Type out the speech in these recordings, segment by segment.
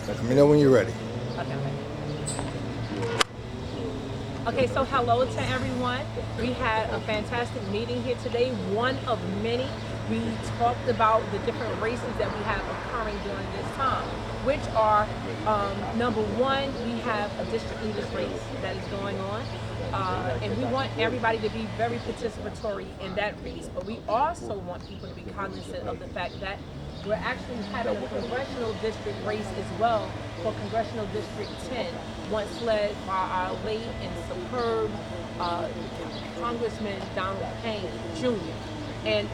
Let me know when you're ready. Okay, so hello to everyone. We had a fantastic meeting here today, one of many. We talked about the different races that we have occurring during this time, which are, number one, we have a district leaders race that is going on. And we want everybody to be very participatory in that race, but we also want people to be cognizant of the fact that we're actually having a congressional district race as well for Congressional District 10, once led by our late and superb Congressman Donald Payne Jr. And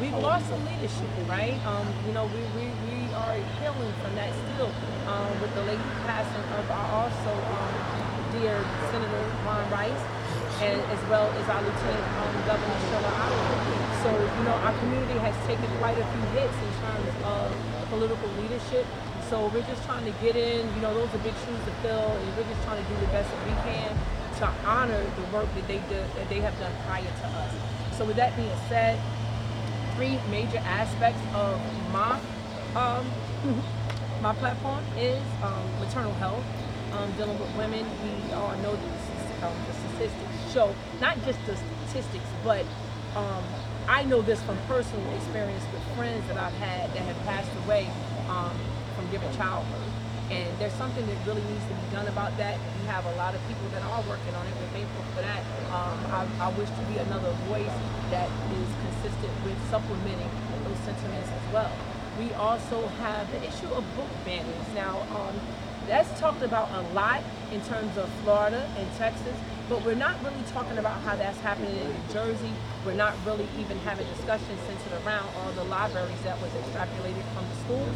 we've lost some leadership, right? We are healing from that still with the late passing of our also dear Senator Ron Rice, and as well as our Lieutenant Governor Sheila Montague. So, our community has taken quite a few hits in terms of political leadership. So we're just trying to get in, those are big shoes to fill, and we're just trying to do the best that we can to honor the work that they have done prior to us. So with that being said, three major aspects of my my platform is maternal health, dealing with women. We all know the statistics show, not just the statistics, but I know this from personal experience with friends that I've had that have passed away from giving childbirth. And there's something that really needs to be done about that. We have a lot of people that are working on it. We're thankful for that. I wish to be another voice that is consistent with supplementing those sentiments as well. We also have the issue of book bannings. Now, that's talked about a lot in terms of Florida and Texas, but we're not really talking about how that's happening in New Jersey. We're not really even having discussions centered around all the libraries that was extrapolated from the schools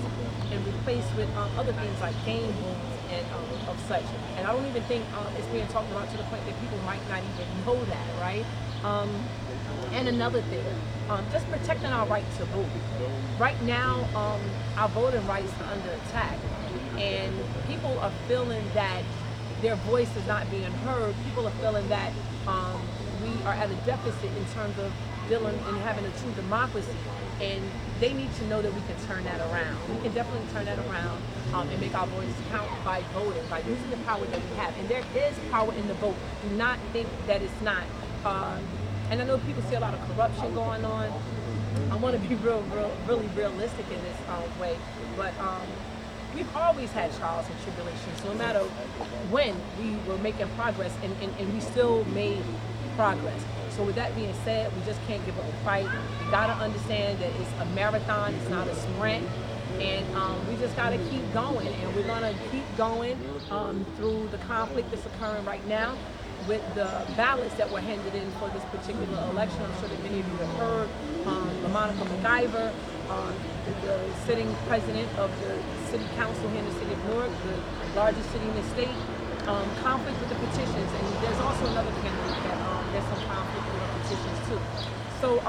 and replaced with other things like game rooms and of such. And I don't even think it's being talked about to the point that people might not even know that, right? And another thing, just protecting our right to vote. Right now, our voting rights are under attack, and people are feeling that their voice is not being heard. People are feeling that we are at a deficit in terms of dealing and having a true democracy, and they need to know that we can turn that around. We can definitely turn that around and make our voice count by voting, by using the power that we have. And there is power in the vote. Do not think that it's not. And I know people see a lot of corruption going on. I want to be really realistic in this way, but we've always had trials and tribulations. So no matter when, we were making progress, and we still made progress. So with that being said, we just can't give up the fight. We gotta understand that it's a marathon, it's not a sprint, and we just gotta keep going. And we're gonna keep going through the conflict that's occurring right now with the ballots that were handed in for this particular election. I'm sure that many of you have heard Monica McIver, the sitting president of the city council here in the city of Newark, the largest city in the state, conflict with the petitions. And there's also another candidate that there's some conflict with the petitions too. So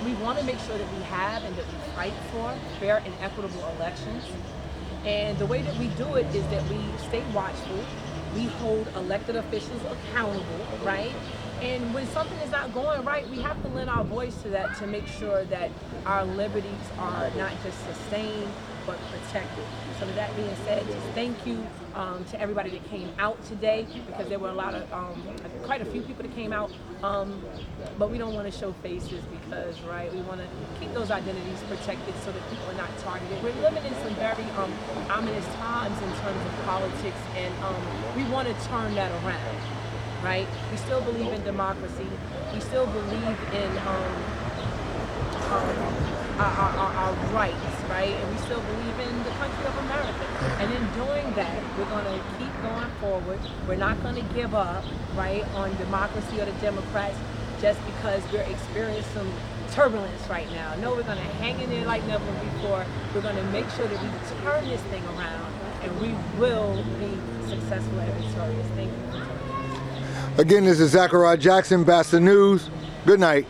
we want to make sure that we have and that we fight for fair and equitable elections. And the way that we do it is that we stay watchful. We hold elected officials accountable, right? And when something is not going right, we have to lend our voice to that to make sure that our liberties are not just sustained, but protected. So with that being said, just thank you to everybody that came out today, because there were quite a few people that came out, but we don't want to show faces because, right, we want to keep those identities protected so that people are not targeted. We're living in some very ominous times in terms of politics, and we want to turn that around, right? We still believe in democracy. We still believe in our rights, right? And we still believe in the country of America. And in doing that, we're going to keep going forward. We're not going to give up, right, on democracy or the Democrats just because we're experiencing some turbulence right now. No, we're going to hang in there like never before. We're going to make sure that we turn this thing around, and we will be successful and victorious. Thank you for joining us. Again, this is Zachariah Jackson, BASA News. Good night.